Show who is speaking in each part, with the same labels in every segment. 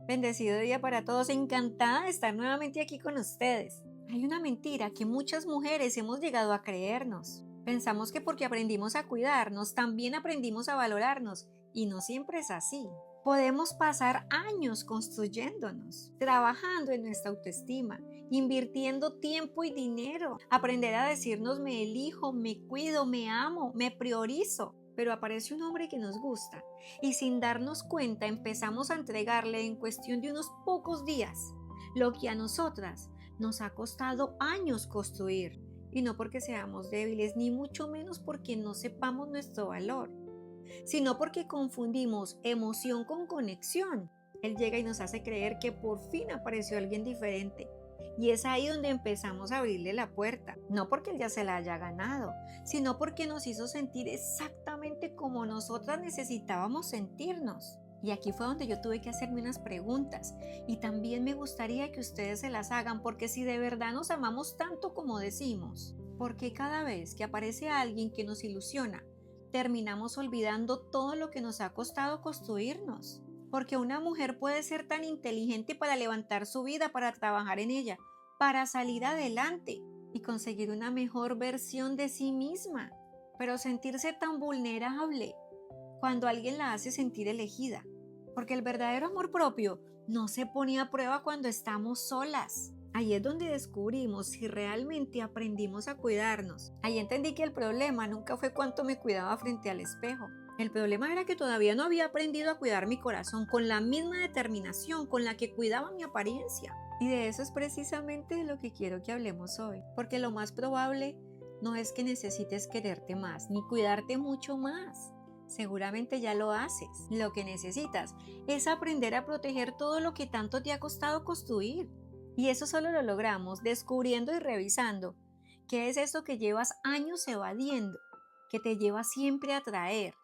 Speaker 1: Bendecido día para todos, encantada de estar nuevamente aquí con ustedes. Hay una mentira que muchas mujeres hemos llegado a creernos. Pensamos que porque aprendimos a cuidarnos, también aprendimos a valorarnos, y no siempre es así. Podemos pasar años construyéndonos, trabajando en nuestra autoestima, invirtiendo tiempo y dinero, aprender a decirnos me elijo, me cuido, me amo, me priorizo. Pero aparece un hombre que nos gusta y sin darnos cuenta empezamos a entregarle en cuestión de unos pocos días lo que a nosotras nos ha costado años construir. Y no porque seamos débiles, ni mucho menos porque no sepamos nuestro valor, sino porque confundimos emoción con conexión. Él llega y nos hace creer que por fin apareció alguien diferente. Y es ahí donde empezamos a abrirle la puerta, no porque él ya se la haya ganado, sino porque nos hizo sentir exactamente como nosotras necesitábamos sentirnos. Y aquí fue donde yo tuve que hacerme unas preguntas y también me gustaría que ustedes se las hagan, porque si de verdad nos amamos tanto como decimos, ¿por qué cada vez que aparece alguien que nos ilusiona, terminamos olvidando todo lo que nos ha costado construirnos? Porque una mujer puede ser tan inteligente para levantar su vida, para trabajar en ella, para salir adelante y conseguir una mejor versión de sí misma, pero sentirse tan vulnerable cuando alguien la hace sentir elegida. Porque el verdadero amor propio no se pone a prueba cuando estamos solas. Ahí es donde descubrimos si realmente aprendimos a cuidarnos. Ahí entendí que el problema nunca fue cuánto me cuidaba frente al espejo. El problema era que todavía no había aprendido a cuidar mi corazón con la misma determinación con la que cuidaba mi apariencia. Y de eso es precisamente de lo que quiero que hablemos hoy. Porque lo más probable no es que necesites quererte más, ni cuidarte mucho más. Seguramente ya lo haces. Lo que necesitas es aprender a proteger todo lo que tanto te ha costado construir. Y eso solo lo logramos descubriendo y revisando qué es eso que llevas años evadiendo, que te lleva siempre a atraer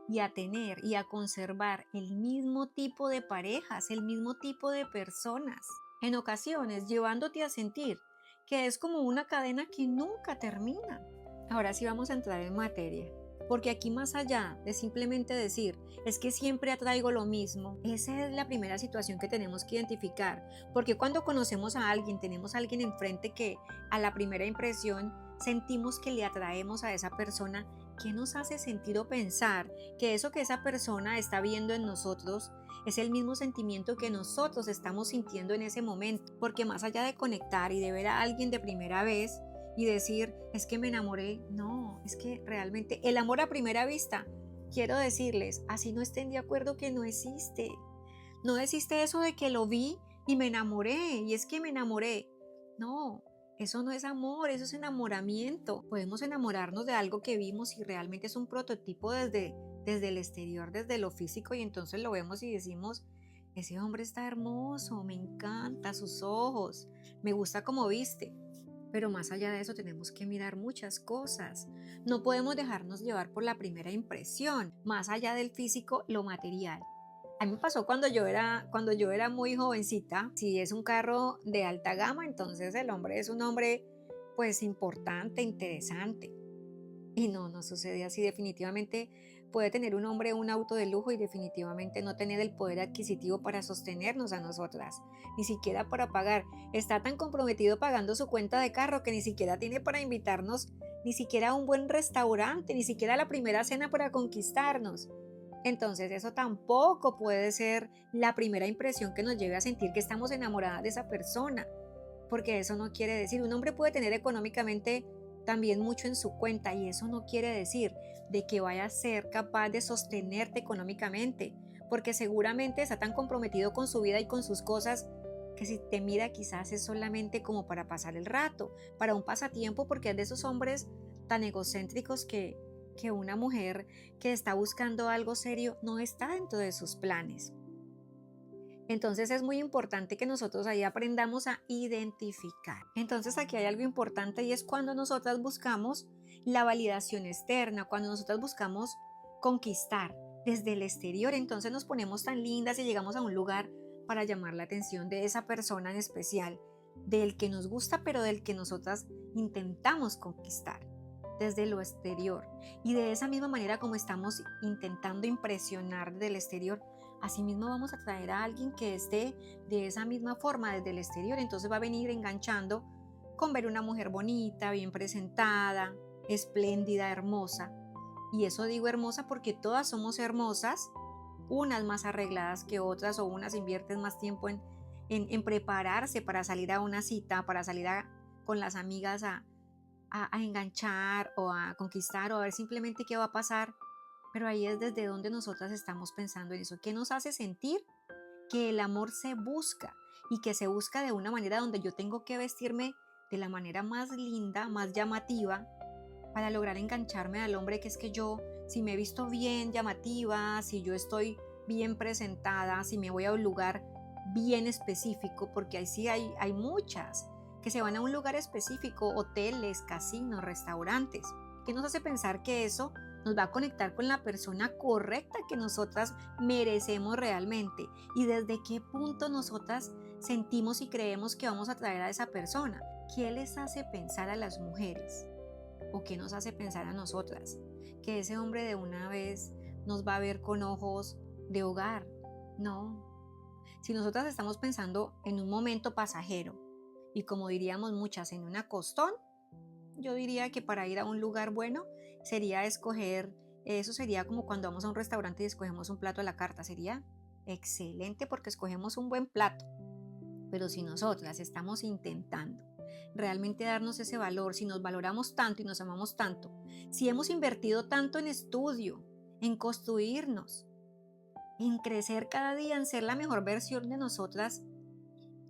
Speaker 1: y a tener y a conservar el mismo tipo de parejas, el mismo tipo de personas. En ocasiones llevándote a sentir que es como una cadena que nunca termina. Ahora sí vamos a entrar en materia. Porque aquí, más allá de simplemente decir es que siempre atraigo lo mismo, esa es la primera situación que tenemos que identificar. Porque cuando conocemos a alguien, tenemos a alguien enfrente que a la primera impresión sentimos que le atraemos a esa persona, ¿qué nos hace sentir o pensar que eso que esa persona está viendo en nosotros es el mismo sentimiento que nosotros estamos sintiendo en ese momento? Porque más allá de conectar y de ver a alguien de primera vez y decir, es que me enamoré, no, es que realmente el amor a primera vista, quiero decirles, así no estén de acuerdo, que no existe. No existe eso de que lo vi y me enamoré, y es que me enamoré. No, eso no es amor, eso es enamoramiento. Podemos enamorarnos de algo que vimos y realmente es un prototipo desde el exterior, desde lo físico, y entonces lo vemos y decimos, ese hombre está hermoso, me encanta sus ojos, me gusta cómo viste. Pero más allá de eso tenemos que mirar muchas cosas. No podemos dejarnos llevar por la primera impresión, más allá del físico, lo material. A mí me pasó cuando yo era muy jovencita. Si es un carro de alta gama, entonces el hombre es un hombre pues importante, interesante. Y no sucede así. Definitivamente puede tener un hombre un auto de lujo y definitivamente no tener el poder adquisitivo para sostenernos a nosotras, ni siquiera para pagar. Está tan comprometido pagando su cuenta de carro que ni siquiera tiene para invitarnos, ni siquiera a un buen restaurante, ni siquiera a la primera cena para conquistarnos. Entonces eso tampoco puede ser la primera impresión que nos lleve a sentir que estamos enamoradas de esa persona, porque eso no quiere decir, un hombre puede tener económicamente también mucho en su cuenta, y eso no quiere decir de que vaya a ser capaz de sostenerte económicamente, porque seguramente está tan comprometido con su vida y con sus cosas que si te mira quizás es solamente como para pasar el rato, para un pasatiempo, porque es de esos hombres tan egocéntricos que una mujer que está buscando algo serio no está dentro de sus planes. Entonces es muy importante que nosotros ahí aprendamos a identificar. Entonces aquí hay algo importante, y es cuando nosotras buscamos la validación externa, cuando nosotras buscamos conquistar desde el exterior, entonces nos ponemos tan lindas y llegamos a un lugar para llamar la atención de esa persona en especial, del que nos gusta, pero del que nosotras intentamos conquistar desde lo exterior. Y de esa misma manera como estamos intentando impresionar del exterior, asimismo vamos a traer a alguien que esté de esa misma forma desde el exterior. Entonces va a venir enganchando con ver una mujer bonita, bien presentada, espléndida, hermosa. Y eso digo hermosa porque todas somos hermosas, unas más arregladas que otras, o unas invierten más tiempo en prepararse para salir a una cita, para salir con las amigas a enganchar o a conquistar o a ver simplemente qué va a pasar. Pero ahí es desde donde nosotras estamos pensando en eso. ¿Qué nos hace sentir que el amor se busca y que se busca de una manera donde yo tengo que vestirme de la manera más linda, más llamativa, para lograr engancharme al hombre? Que es que yo, si me he visto bien llamativa, si yo estoy bien presentada, si me voy a un lugar bien específico, porque ahí sí hay muchas que se van a un lugar específico, hoteles, casinos, restaurantes, que nos hace pensar que eso nos va a conectar con la persona correcta que nosotras merecemos realmente, y desde qué punto nosotras sentimos y creemos que vamos a atraer a esa persona. ¿Qué les hace pensar a las mujeres? ¿O qué nos hace pensar a nosotras? Que ese hombre de una vez nos va a ver con ojos de hogar. No. Si nosotras estamos pensando en un momento pasajero y, como diríamos muchas, en un acostón, yo diría que para ir a un lugar bueno sería escoger, eso sería como cuando vamos a un restaurante y escogemos un plato a la carta. Sería excelente porque escogemos un buen plato. Pero si nosotras estamos intentando realmente darnos ese valor, si nos valoramos tanto y nos amamos tanto, si hemos invertido tanto en estudio, en construirnos, en crecer cada día, en ser la mejor versión de nosotras,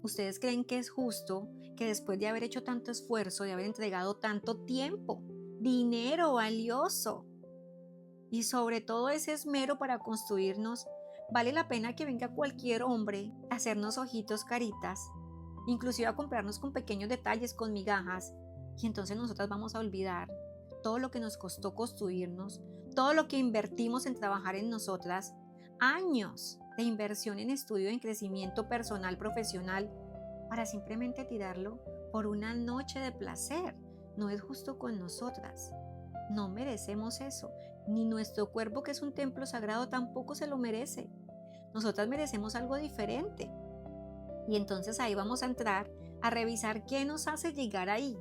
Speaker 1: ¿ustedes creen que es justo que después de haber hecho tanto esfuerzo, de haber entregado tanto tiempo, dinero valioso y sobre todo ese esmero para construirnos, vale la pena que venga cualquier hombre a hacernos ojitos, caritas, inclusive a comprarnos con pequeños detalles, con migajas, y entonces nosotras vamos a olvidar todo lo que nos costó construirnos, todo lo que invertimos en trabajar en nosotras, años de inversión en estudio, en crecimiento personal, profesional, para simplemente tirarlo por una noche de placer? No es justo con nosotras. No merecemos eso, ni nuestro cuerpo, que es un templo sagrado, tampoco se lo merece. Nosotras merecemos algo diferente. Y entonces ahí vamos a entrar a revisar qué nos hace llegar ahí,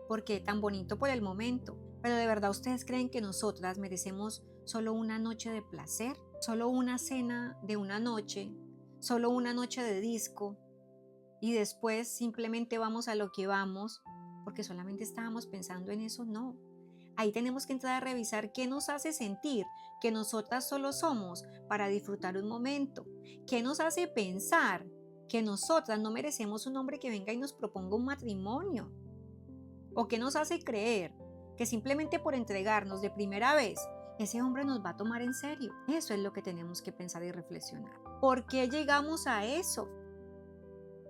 Speaker 1: porque tan bonito por el momento. Pero ¿de verdad ustedes creen que nosotras merecemos solo una noche de placer? Solo una cena de una noche, solo una noche de disco, y después simplemente vamos a lo que vamos porque solamente estábamos pensando en eso? No. Ahí tenemos que entrar a revisar qué nos hace sentir que nosotras solo somos para disfrutar un momento, qué nos hace pensar que nosotras no merecemos un hombre que venga y nos proponga un matrimonio, o qué nos hace creer que simplemente por entregarnos de primera vez ese hombre nos va a tomar en serio. Eso es lo que tenemos que pensar y reflexionar. ¿Por qué llegamos a eso?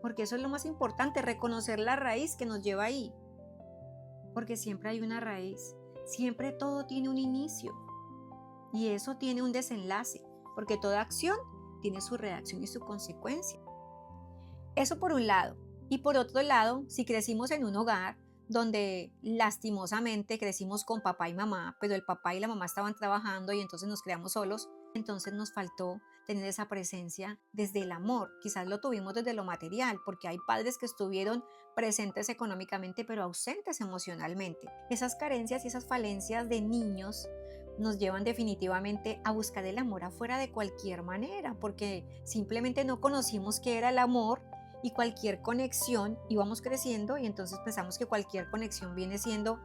Speaker 1: Porque eso es lo más importante, reconocer la raíz que nos lleva ahí. Porque siempre hay una raíz, siempre todo tiene un inicio y eso tiene un desenlace, porque toda acción tiene su reacción y su consecuencia. Eso por un lado. Y por otro lado, si crecimos en un hogar donde lastimosamente crecimos con papá y mamá, pero el papá y la mamá estaban trabajando y entonces nos creamos solos, entonces nos faltó tener esa presencia desde el amor. Quizás lo tuvimos desde lo material, porque hay padres que estuvieron presentes económicamente pero ausentes emocionalmente. Esas carencias y esas falencias de niños nos llevan definitivamente a buscar el amor afuera de cualquier manera, porque simplemente no conocimos qué era el amor, y cualquier conexión, íbamos creciendo y entonces pensamos que cualquier conexión viene siendo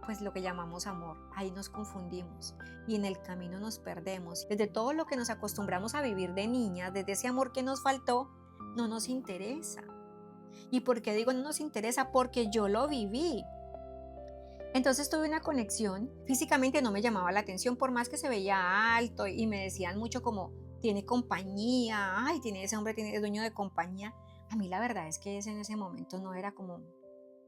Speaker 1: pues lo que llamamos amor. Ahí nos confundimos y en el camino nos perdemos. Desde todo lo que nos acostumbramos a vivir de niñas, desde ese amor que nos faltó, no nos interesa. ¿Y por qué digo no nos interesa? Porque yo lo viví. Entonces tuve una conexión, físicamente no me llamaba la atención, por más que se veía alto y me decían mucho como tiene compañía, ay, tiene ese hombre, es dueño de compañía. A mí la verdad es que en ese momento no era como,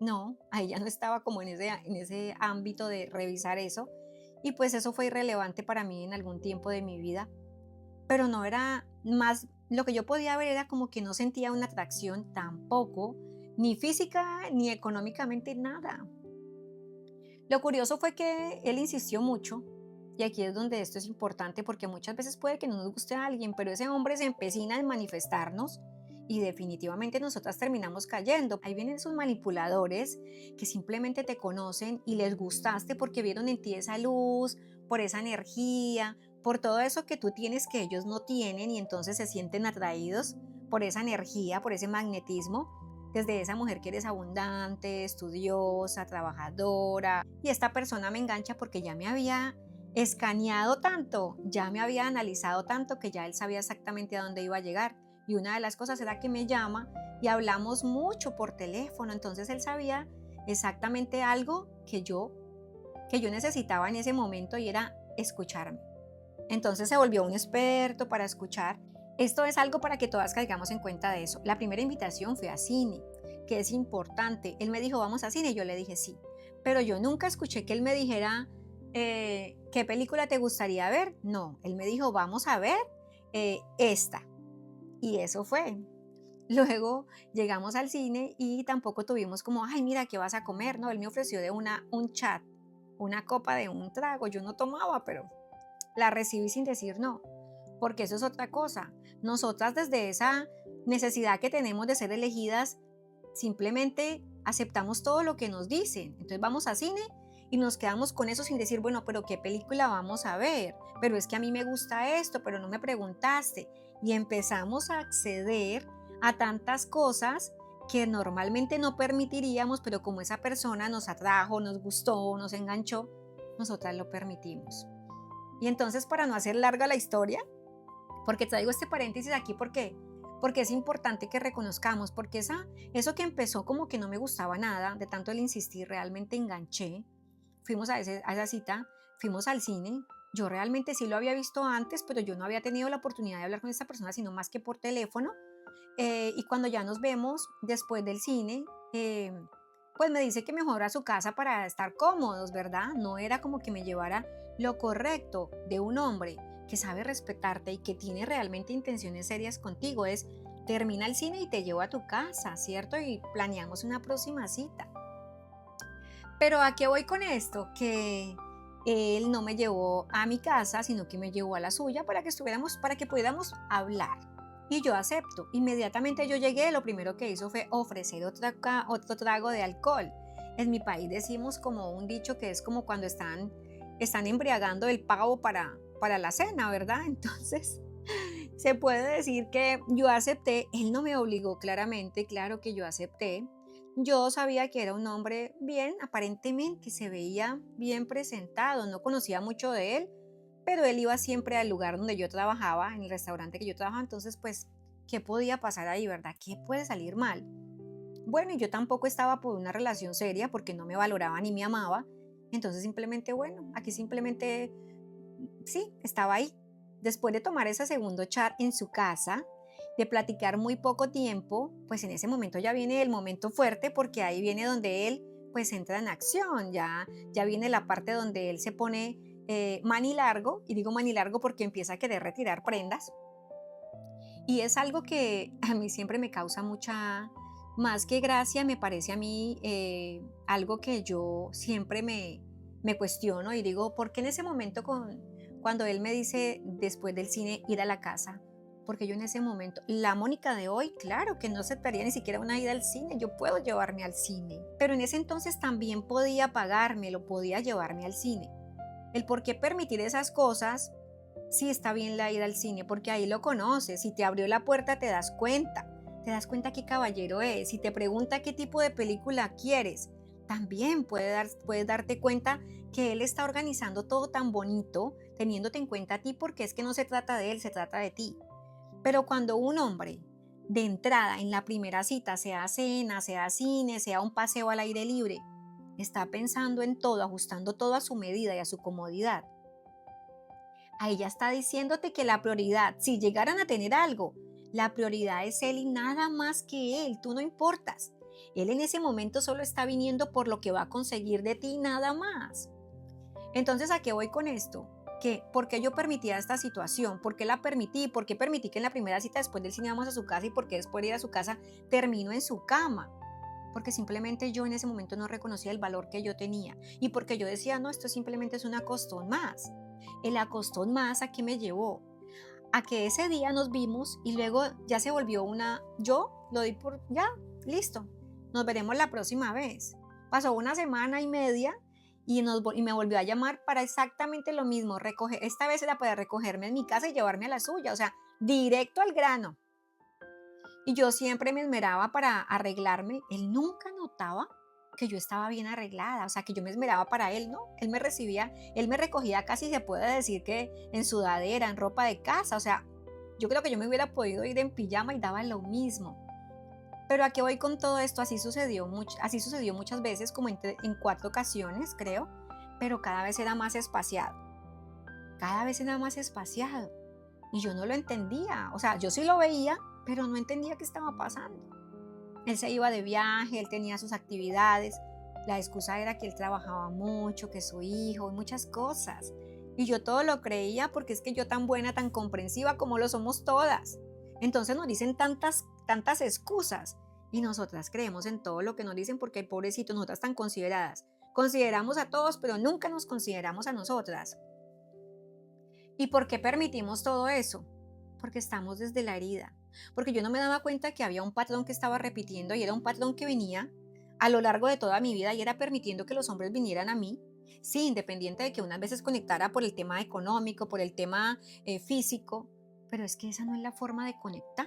Speaker 1: no, ahí ya no estaba como en ese ámbito de revisar eso, y pues eso fue irrelevante para mí en algún tiempo de mi vida, pero no era más, lo que yo podía ver era como que no sentía una atracción tampoco, ni física ni económicamente, nada. Lo curioso fue que él insistió mucho Y aquí es donde esto es importante porque muchas veces puede que no nos guste a alguien, pero ese hombre se empecina en manifestarnos y definitivamente nosotras terminamos cayendo. Ahí vienen esos manipuladores que simplemente te conocen y les gustaste porque vieron en ti esa luz, por esa energía, por todo eso que tú tienes que ellos no tienen y entonces se sienten atraídos por esa energía, por ese magnetismo. Desde esa mujer que eres abundante, estudiosa, trabajadora. Y esta persona me engancha porque ya me había escaneado tanto, ya me había analizado tanto que ya él sabía exactamente a dónde iba a llegar. Y una de las cosas era que me llama y hablamos mucho por teléfono. Entonces él sabía exactamente algo que yo necesitaba en ese momento y era escucharme. Entonces se volvió un experto para escuchar. Esto es algo para que todas caigamos en cuenta de eso. La primera invitación fue a cine, que es importante. Él me dijo, vamos a cine, y yo le dije sí. Pero yo nunca escuché que él me dijera, ¿qué película te gustaría ver? No, él me dijo, vamos a ver esta. Y eso fue. Luego llegamos al cine y tampoco tuvimos como, ay, mira, ¿qué vas a comer? No, él me ofreció de un chat, una copa de un trago. Yo no tomaba, pero la recibí sin decir no, porque eso es otra cosa. Nosotras desde esa necesidad que tenemos de ser elegidas, simplemente aceptamos todo lo que nos dicen. Entonces vamos a cine y nos quedamos con eso sin decir, bueno, pero ¿qué película vamos a ver? Pero es que a mí me gusta esto, pero no me preguntaste. Y empezamos a acceder a tantas cosas que normalmente no permitiríamos, pero como esa persona nos atrajo, nos gustó, nos enganchó, nosotras lo permitimos. Y entonces, para no hacer larga la historia, porque traigo este paréntesis aquí, porque es importante que reconozcamos, porque eso que empezó como que no me gustaba nada, de tanto el insistir, realmente enganché. Fuimos a esa cita, fuimos al cine. Yo realmente sí lo había visto antes, pero yo no había tenido la oportunidad de hablar con esta persona, sino más que por teléfono. Y cuando ya nos vemos después del cine, pues me dice que me mejor a su casa para estar cómodos, ¿verdad? No era como que me llevara lo correcto de un hombre que sabe respetarte y que tiene realmente intenciones serias contigo. Es, termina el cine y te llevo a tu casa, ¿cierto? Y planeamos una próxima cita. Pero ¿a qué voy con esto? Que él no me llevó a mi casa, sino que me llevó a la suya para que pudiéramos hablar. Y yo acepto. Inmediatamente yo llegué, lo primero que hizo fue ofrecer otro trago de alcohol. En mi país decimos como un dicho que es como cuando están embriagando el pavo para la cena, ¿verdad? Entonces, se puede decir que yo acepté. Él no me obligó claramente, claro que yo acepté. Yo sabía que era un hombre bien, aparentemente se veía bien presentado, no conocía mucho de él, pero él iba siempre al lugar donde yo trabajaba, en el restaurante que yo trabajaba. Entonces, pues, ¿qué podía pasar ahí, verdad? ¿Qué puede salir mal? Bueno, y yo tampoco estaba por una relación seria porque no me valoraba ni me amaba. Entonces, simplemente, bueno, aquí simplemente, sí, estaba ahí. Después de tomar ese segundo chat en su casa, de platicar muy poco tiempo, pues en ese momento ya viene el momento fuerte, porque ahí viene donde él pues entra en acción, ya viene la parte donde él se pone manilargo, y digo manilargo porque empieza a querer retirar prendas, y es algo que a mí siempre me causa mucha, más que gracia, me parece a mí algo que yo siempre me cuestiono y digo, ¿por qué en ese momento cuando él me dice después del cine ir a la casa? Porque yo en ese momento, la Mónica de hoy, claro que no aceptaría ni siquiera una ida al cine, yo puedo llevarme al cine, pero en ese entonces también podía pagármelo, podía llevarme al cine. El por qué permitir esas cosas, sí está bien la ida al cine, porque ahí lo conoces, si te abrió la puerta te das cuenta qué caballero es, si te pregunta qué tipo de película quieres, también puedes darte cuenta que él está organizando todo tan bonito, teniéndote en cuenta a ti, porque es que no se trata de él, se trata de ti. Pero cuando un hombre de entrada en la primera cita, sea cena, sea cine, sea un paseo al aire libre, está pensando en todo, ajustando todo a su medida y a su comodidad, ahí ya está diciéndote que la prioridad, si llegaran a tener algo, la prioridad es él y nada más que él, tú no importas. Él en ese momento solo está viniendo por lo que va a conseguir de ti, nada más. Entonces, ¿a qué voy con esto? Que ¿por qué yo permitía esta situación? ¿Por qué la permití? ¿Por qué permití que en la primera cita después del cine vamos a su casa y por qué después de ir a su casa termino en su cama? Porque simplemente yo en ese momento no reconocía el valor que yo tenía y porque yo decía, no, esto simplemente es una costón más. El acostón más a qué me llevó, a que ese día nos vimos y luego ya se volvió yo lo di por, ya, listo, nos veremos la próxima vez. Pasó una semana y media y me volvió a llamar para exactamente lo mismo, esta vez era para recogerme en mi casa y llevarme a la suya, o sea, directo al grano. Y yo siempre me esmeraba para arreglarme. Él nunca notaba que yo estaba bien arreglada, o sea, que yo me esmeraba para él, ¿no? Él me recogía casi se puede decir que en sudadera, en ropa de casa, o sea, yo creo que yo me hubiera podido ir en pijama y daba lo mismo. Pero ¿a qué voy con todo esto? Así sucedió muchas veces, como en 4 ocasiones, creo, pero cada vez era más espaciado. Cada vez era más espaciado. Y yo no lo entendía. O sea, yo sí lo veía, pero no entendía qué estaba pasando. Él se iba de viaje, él tenía sus actividades. La excusa era que él trabajaba mucho, que su hijo y muchas cosas. Y yo todo lo creía porque es que yo tan buena, tan comprensiva como lo somos todas. Entonces nos dicen tantas excusas y nosotras creemos en todo lo que nos dicen porque, pobrecito, nosotras tan consideradas. Consideramos a todos, pero nunca nos consideramos a nosotras. ¿Y por qué permitimos todo eso? Porque estamos desde la herida. Porque yo no me daba cuenta que había un patrón que estaba repitiendo y era un patrón que venía a lo largo de toda mi vida y era permitiendo que los hombres vinieran a mí. Sí, independiente de que unas veces conectara por el tema económico, por el tema físico, pero es que esa no es la forma de conectar.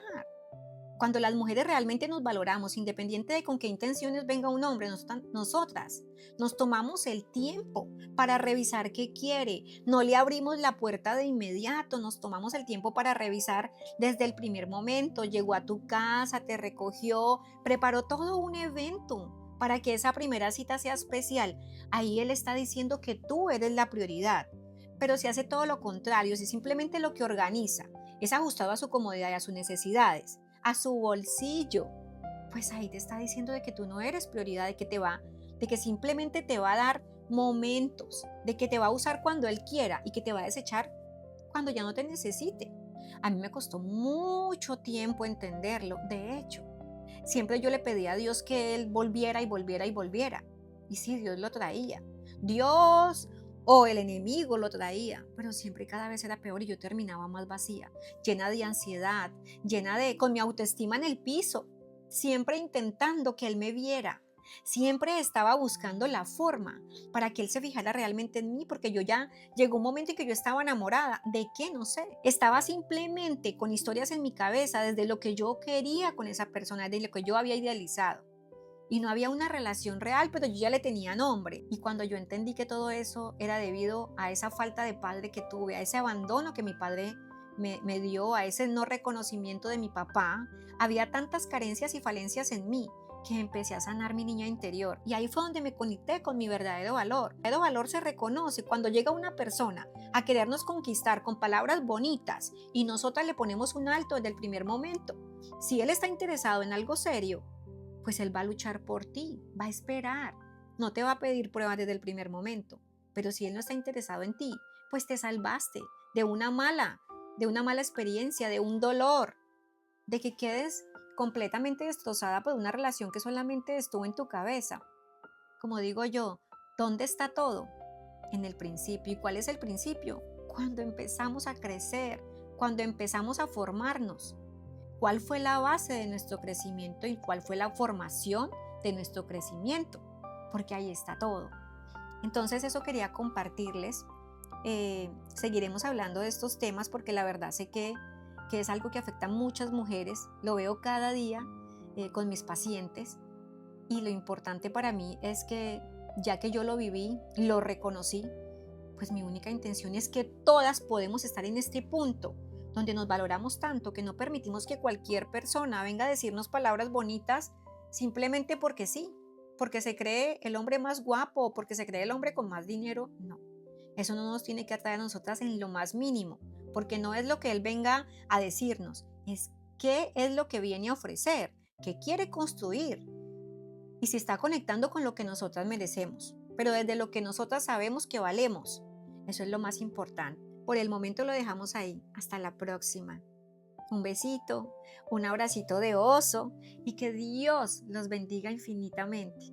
Speaker 1: Cuando las mujeres realmente nos valoramos, independiente de con qué intenciones venga un hombre, nosotras nos tomamos el tiempo para revisar qué quiere. No le abrimos la puerta de inmediato, nos tomamos el tiempo para revisar desde el primer momento. Llegó a tu casa, te recogió, preparó todo un evento para que esa primera cita sea especial. Ahí él está diciendo que tú eres la prioridad. Pero si hace todo lo contrario, si simplemente lo que organiza es ajustado a su comodidad y a sus necesidades, a su bolsillo, pues ahí te está diciendo de que tú no eres prioridad, de que simplemente te va a dar momentos, de que te va a usar cuando él quiera y que te va a desechar cuando ya no te necesite. A mí me costó mucho tiempo entenderlo. De hecho, siempre yo le pedía a Dios que él volviera y volviera y volviera. Y sí, Dios lo traía. Dios o el enemigo lo traía, pero siempre cada vez era peor y yo terminaba más vacía, llena de ansiedad, con mi autoestima en el piso, siempre intentando que él me viera. Siempre estaba buscando la forma para que él se fijara realmente en mí, porque yo ya llegó un momento en que yo estaba enamorada. ¿De qué? No sé. Estaba simplemente con historias en mi cabeza desde lo que yo quería con esa persona, desde lo que yo había idealizado. Y no había una relación real, pero yo ya le tenía nombre. Y cuando yo entendí que todo eso era debido a esa falta de padre que tuve, a ese abandono que mi padre me dio, a ese no reconocimiento de mi papá, había tantas carencias y falencias en mí que empecé a sanar mi niña interior. Y ahí fue donde me conecté con mi verdadero valor. El verdadero valor se reconoce cuando llega una persona a querernos conquistar con palabras bonitas y nosotras le ponemos un alto desde el primer momento. Si él está interesado en algo serio, pues él va a luchar por ti, va a esperar, no te va a pedir pruebas desde el primer momento. Pero si él no está interesado en ti, pues te salvaste de de una mala experiencia, de un dolor, de que quedes completamente destrozada por una relación que solamente estuvo en tu cabeza. Como digo yo, ¿dónde está todo? En el principio. ¿Y cuál es el principio? Cuando empezamos a crecer, cuando empezamos a formarnos. ¿Cuál fue la base de nuestro crecimiento y cuál fue la formación de nuestro crecimiento? Porque ahí está todo. Entonces eso quería compartirles. Seguiremos hablando de estos temas porque la verdad sé que es algo que afecta a muchas mujeres. Lo veo cada día con mis pacientes y lo importante para mí es que ya que yo lo viví, lo reconocí, pues mi única intención es que todas podemos estar en este punto donde nos valoramos tanto que no permitimos que cualquier persona venga a decirnos palabras bonitas simplemente porque sí, porque se cree el hombre más guapo o porque se cree el hombre con más dinero. No, eso no nos tiene que atraer a nosotras en lo más mínimo, porque no es lo que él venga a decirnos, es qué es lo que viene a ofrecer, qué quiere construir y si está conectando con lo que nosotras merecemos, pero desde lo que nosotras sabemos que valemos. Eso es lo más importante. Por el momento lo dejamos ahí. Hasta la próxima. Un besito, un abracito de oso y que Dios los bendiga infinitamente.